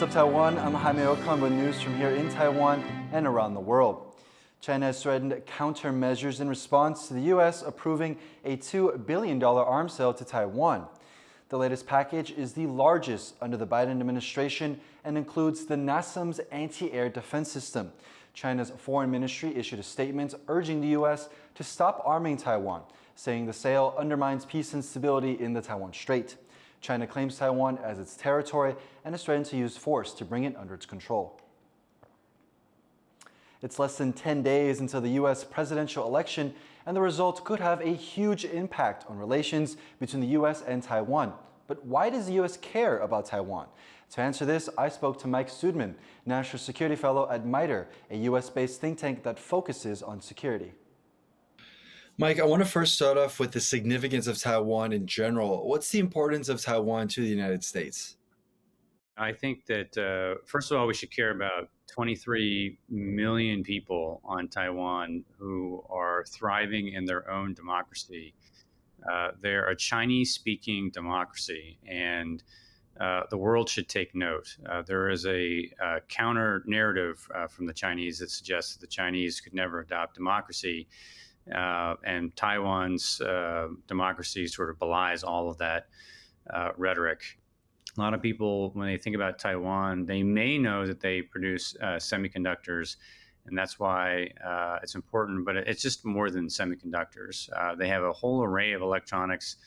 What's up, Taiwan? I'm Jaime Ocon with news from here in Taiwan and around the world. China has threatened countermeasures in response to the U.S. approving a $2 billion arms sale to Taiwan. The latest package is the largest under the Biden administration and includes the NASAMS anti-air defense system. China's foreign ministry issued a statement urging the U.S. to stop arming Taiwan, saying the sale undermines peace and stability in the Taiwan Strait. China claims Taiwan as its territory and is threatened to use force to bring it under its control. It's less than 10 days until the U.S. presidential election, and the result could have a huge impact on relations between the U.S. and Taiwan. But why does the U.S. care about Taiwan? To answer this, I spoke to Mike Sudman, National Security Fellow at MITRE, a U.S.-based think tank that focuses on security. Mike, I want to first start off with the significance of Taiwan in general. What's the importance of Taiwan to the United States? I think that, first of all, we should care about 23 million people on Taiwan who are thriving in their own democracy. They're a Chinese-speaking democracy, and the world should take note. There is a counter narrative from the Chinese that suggests that the Chinese could never adopt democracy. And Taiwan's democracy sort of belies all of that rhetoric. A lot of people, when they think about Taiwan, they may know that they produce semiconductors, and that's why it's important, but it's just more than semiconductors. They have a whole array of electronics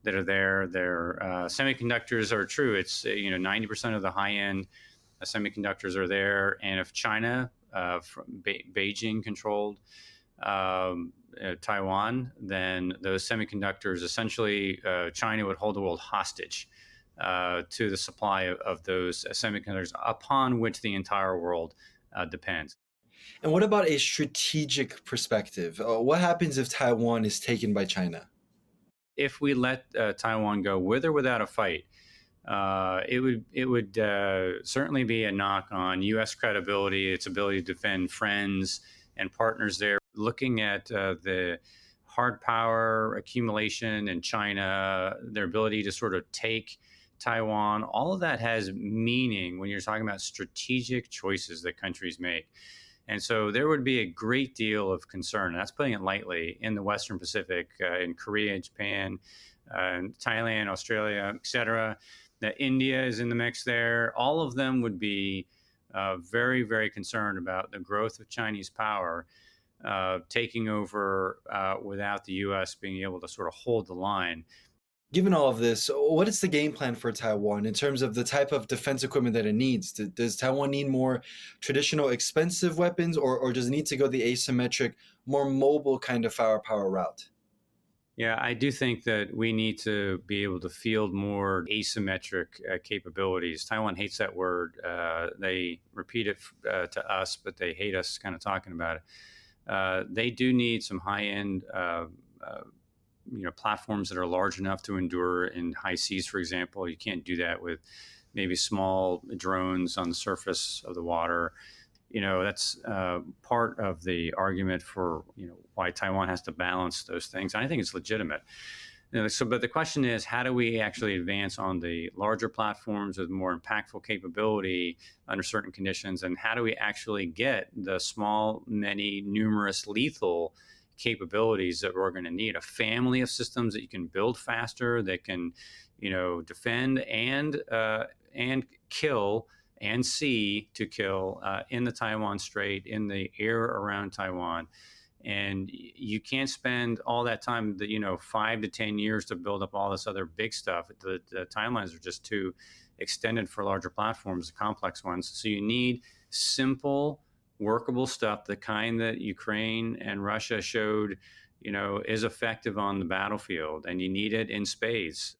that are there. Their semiconductors are true. It's 90% of the high-end semiconductors are there, and if China, from Beijing controlled Taiwan, then those semiconductors, essentially China would hold the world hostage to the supply of those semiconductors upon which the entire world depends. And what about a strategic perspective? What happens if Taiwan is taken by China? If we let Taiwan go with or without a fight, it would certainly be a knock on U.S. credibility, its ability to defend friends and partners there. Looking at the hard power accumulation in China, their ability to sort of take Taiwan, all of that has meaning when you're talking about strategic choices that countries make. And so there would be a great deal of concern, and that's putting it lightly, in the Western Pacific, in Korea, Japan, Thailand, Australia, et cetera. That India is in the mix there. All of them would be very, very concerned about the growth of Chinese power taking over without the U.S. being able to sort of hold the line. Given all of this, what is the game plan for Taiwan in terms of the type of defense equipment that it needs? Does Taiwan need more traditional expensive weapons, or does it need to go the asymmetric, more mobile kind of firepower route? Yeah, I do think that we need to be able to field more asymmetric capabilities. Taiwan hates that word. They repeat it to us, but they hate us kind of talking about it. They do need some high-end platforms that are large enough to endure in high seas, for example. You can't do that with maybe small drones on the surface of the water. That's part of the argument for why Taiwan has to balance those things. And I think it's legitimate. But the question is, how do we actually advance on the larger platforms with more impactful capability under certain conditions? And how do we actually get the small, many, numerous, lethal capabilities that we're going to need? A family of systems that you can build faster, that can, defend and kill and sea to kill in the Taiwan Strait, in the air around Taiwan. And you can't spend all that time, 5 to 10 years to build up all this other big stuff. The timelines are just too extended for larger platforms, the complex ones. So you need simple, workable stuff, the kind that Ukraine and Russia showed, is effective on the battlefield, and you need it in spades.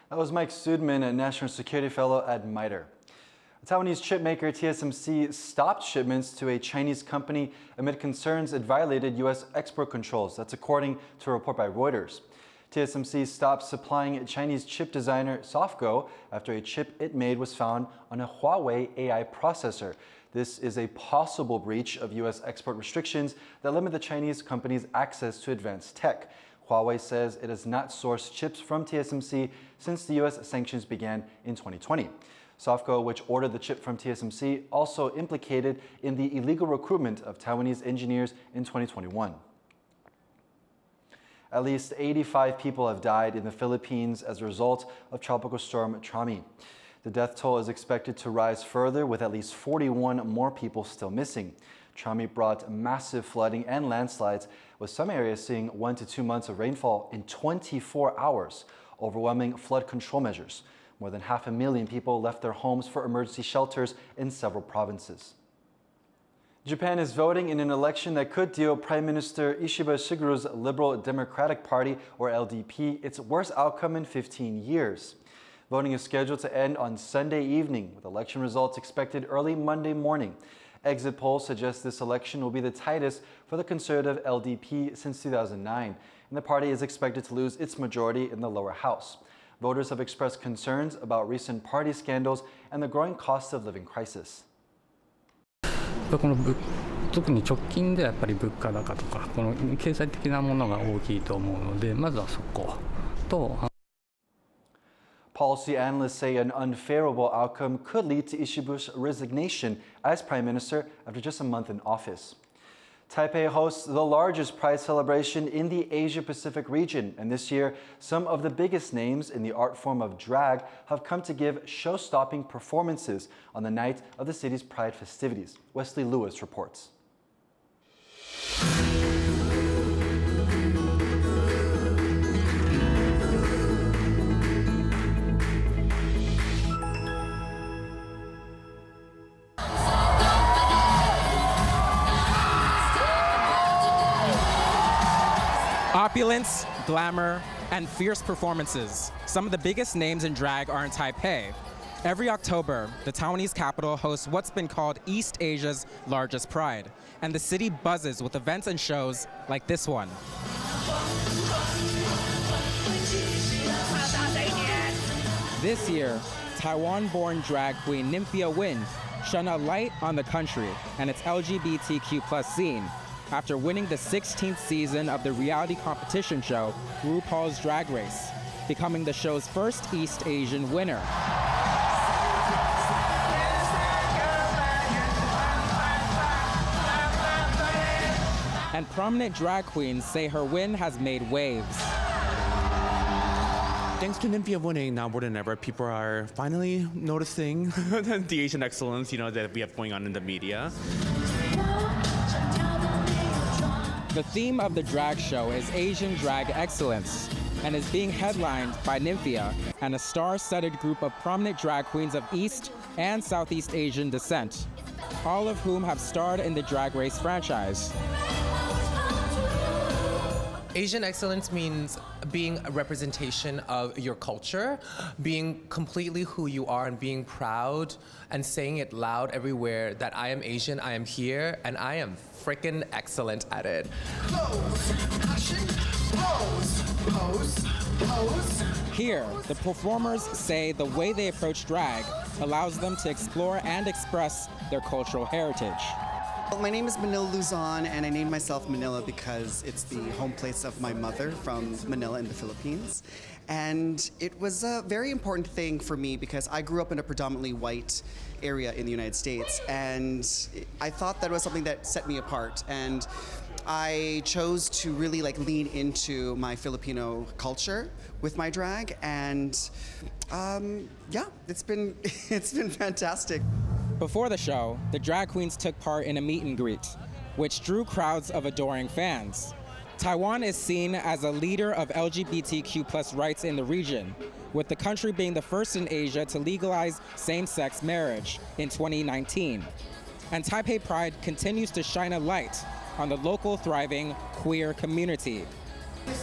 That was Mike Sudman, a National Security Fellow at MITRE. The Taiwanese chip maker TSMC stopped shipments to a Chinese company amid concerns it violated U.S. export controls. That's according to a report by Reuters. TSMC stopped supplying Chinese chip designer Sophgo after a chip it made was found on a Huawei AI processor. This is a possible breach of U.S. export restrictions that limit the Chinese company's access to advanced tech. Huawei says it has not sourced chips from TSMC since the U.S. sanctions began in 2020. Sophgo, which ordered the chip from TSMC, also implicated in the illegal recruitment of Taiwanese engineers in 2021. At least 85 people have died in the Philippines as a result of Tropical Storm Trami. The death toll is expected to rise further, with at least 41 more people still missing. Trami brought massive flooding and landslides, with some areas seeing 1 to 2 months of rainfall in 24 hours, overwhelming flood control measures. More than 500,000 people left their homes for emergency shelters in several provinces. Japan is voting in an election that could deal Prime Minister Ishiba Shigeru's Liberal Democratic Party, or LDP, its worst outcome in 15 years. Voting is scheduled to end on Sunday evening, with election results expected early Monday morning. Exit polls suggest this election will be the tightest for the conservative LDP since 2009, and the party is expected to lose its majority in the lower house. Voters have expressed concerns about recent party scandals and the growing cost of living crisis. この特に直近ではやっぱり物価高とかこの経済的なものが大きいと思うので、まずはそこと。Policy analysts say an unfavorable outcome could lead to Ishiba's resignation as prime minister after just a month in office. Taipei hosts the largest Pride celebration in the Asia-Pacific region, and this year, some of the biggest names in the art form of drag have come to give show-stopping performances on the night of the city's Pride festivities. Wesley Lewis reports. Opulence, glamour, and fierce performances. Some of the biggest names in drag are in Taipei. Every October, the Taiwanese capital hosts what's been called East Asia's largest pride, and the city buzzes with events and shows like this one. This year, Taiwan-born drag queen Nymphia Win shone a light on the country and its LGBTQ+ scene after winning the 16th season of the reality competition show RuPaul's Drag Race, becoming the show's first East Asian winner. And prominent drag queens say her win has made waves. Thanks to Nymphia winning, now more than ever, people are finally noticing the Asian excellence, that we have going on in the media. The theme of the drag show is Asian drag excellence and is being headlined by Nymphia and a star-studded group of prominent drag queens of East and Southeast Asian descent, all of whom have starred in the Drag Race franchise. Asian excellence means being a representation of your culture, being completely who you are and being proud and saying it loud everywhere that I am Asian, I am here, and I am freaking excellent at it. Pose, passion, pose, pose, pose. Here, the performers say the way they approach drag allows them to explore and express their cultural heritage. My name is Manila Luzon, and I named myself Manila because it's the home place of my mother from Manila in the Philippines. And it was a very important thing for me because I grew up in a predominantly white area in the United States, and I thought that was something that set me apart. And I chose to really lean into my Filipino culture with my drag, and yeah, it's been fantastic. Before the show, the drag queens took part in a meet and greet, which drew crowds of adoring fans. Taiwan is seen as a leader of LGBTQ+ rights in the region, with the country being the first in Asia to legalize same-sex marriage in 2019. And Taipei Pride continues to shine a light on the local thriving queer community.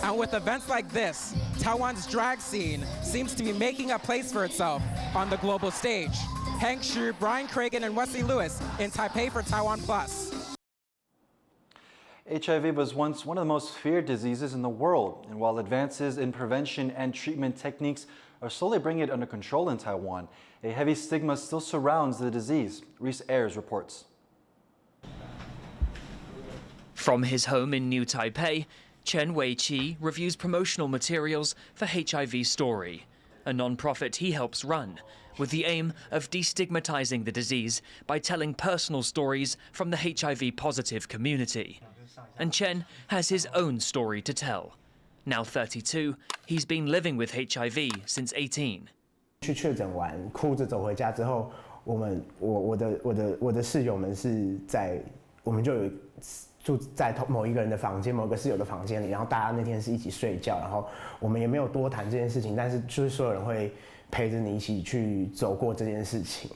And with events like this, Taiwan's drag scene seems to be making a place for itself on the global stage. Hank Shu, Brian Cragen, and Wesley Lewis in Taipei for TaiwanPlus. HIV was once one of the most feared diseases in the world, and while advances in prevention and treatment techniques are slowly bringing it under control in Taiwan, a heavy stigma still surrounds the disease. Reese Ayers reports. From his home in New Taipei, Chen Wei-Chi reviews promotional materials for HIV Story, a non-profit he helps run, with the aim of destigmatizing the disease by telling personal stories from the HIV-positive community. And Chen has his own story to tell. Now 32, he's been living with HIV since 18. 去确诊完，哭着走回家之后，我的室友们是在，我们就有住在某一个人的房间，某个室友的房间里，然后大家那天是一起睡觉，然后我们也没有多谈这件事情，但是就是所有人会陪着你一起去走过这件事情。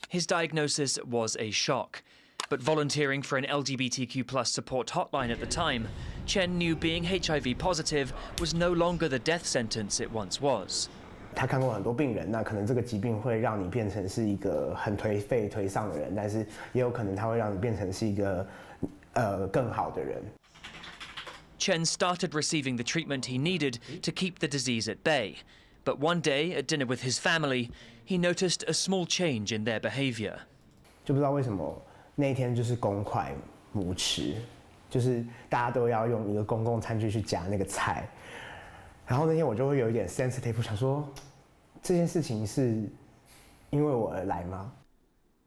His diagnosis was a shock, but volunteering for an LGBTQ+ support hotline at the time, Chen knew being HIV positive was no longer the death sentence it once was. 他看过很多病人，那可能这个疾病会让你变成是一个很颓废、颓丧的人，但是也有可能它会让你变成是一个更好的人。Chen started receiving the treatment he needed to keep the disease at bay, but one day at dinner with his family, he noticed a small change in their behavior. 就不知道为什么那一天就是公筷母匙，就是大家都要用一个公共餐具去夹那个菜。然后那天我就会有一点 sensitive， 我想说这件事情是因为我而来吗？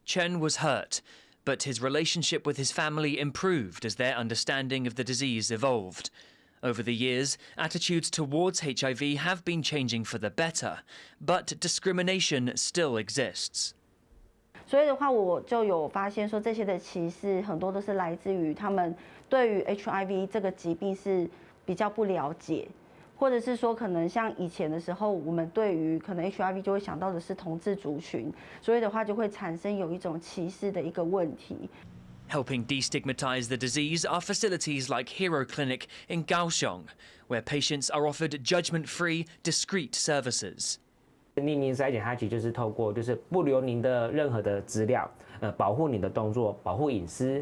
Chen was hurt, but his relationship with his family improved as their understanding of the disease evolved. Over the years, attitudes towards HIV have been changing for the better, but discrimination still exists. 所以的话，我就有发现说，这些的歧视很多都是来自于他们对于 HIV 这个疾病是比较不了解。或者是说，可能像以前的时候，我们对于可能 HIV 就会想到的是同志族群，所以的话就会产生有一种歧视的一个问题。Helping destigmatize the disease are facilities like Hero Clinic in Kaohsiung, where patients are offered judgment-free, discreet services. 匿名筛检它其实就是透过不留您的任何的资料，保护你的动作，保护隐私。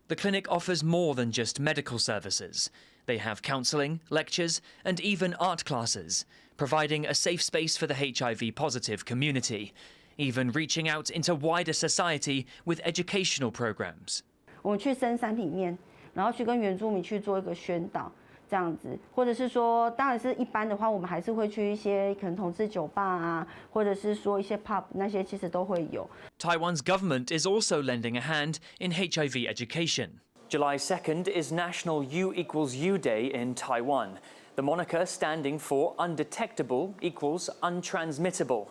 The clinic offers more than just medical services. They have counselling, lectures, and even art classes, providing a safe space for the HIV-positive community, even reaching out into wider society with educational programs. 我们去深山里面，然后去跟原住民去做一个宣导，这样子，或者是说，当然是一般的话，我们还是会去一些可能同志酒吧啊，或者是说一些 pub 那些其实都会有。Taiwan's government is also lending a hand in HIV education. July 2nd is National U=U Day in Taiwan, the moniker standing for undetectable equals untransmittable.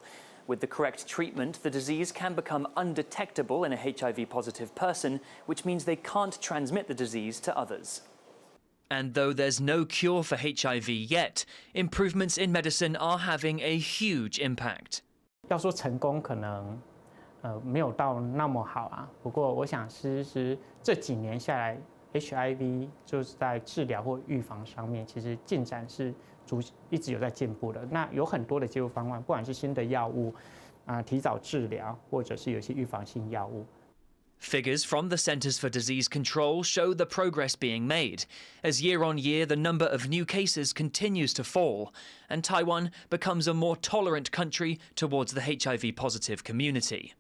With the correct treatment, the disease can become undetectable in a HIV-positive person, which means they can't transmit the disease to others. And though there's no cure for HIV yet, improvements in medicine are having a huge impact. 要说成功可能没有到那么好啊，不过我想其实这几年下来 ，HIV 就是在治疗或预防上面，其实进展是一直有在进步的。那有很多的介入方案，不管是新的药物提早治疗，或者是有些预防性药物。Figures from the Centers for Disease Control show the progress being made, as year on year the number of new cases continues to fall, and Taiwan becomes a more tolerant country towards the HIV-positive community.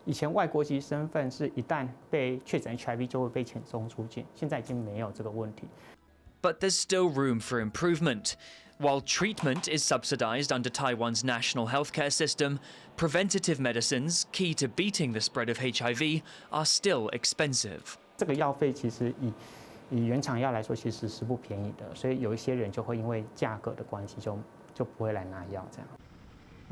以前外国籍身份是一旦被确诊 HIV 就会被遣送出境，现在已经没有这个问题。But there's still room for improvement. While treatment is subsidized under Taiwan's national healthcare system, preventative medicines, key to beating the spread of HIV, are still expensive. 这个药费其实以原厂药来说，其实是不便宜的，所以有一些人就会因为价格的关系就不会来拿药这样。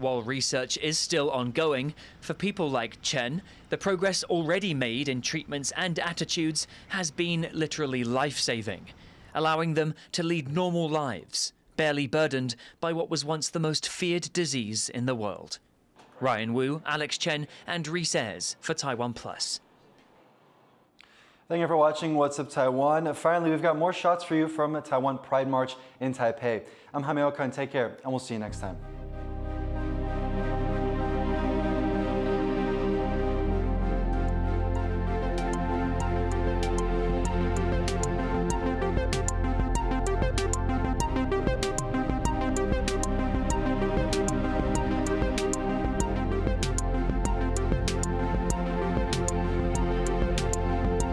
While research is still ongoing, for people like Chen, the progress already made in treatments and attitudes has been literally life-saving, allowing them to lead normal lives, barely burdened by what was once the most feared disease in the world. Ryan Wu, Alex Chen, and Reese Ayres for TaiwanPlus. Thank you for watching What's Up Taiwan. Finally, we've got more shots for you from a Taiwan Pride March in Taipei. I'm Jaime Ocon. Take care, and we'll see you next time.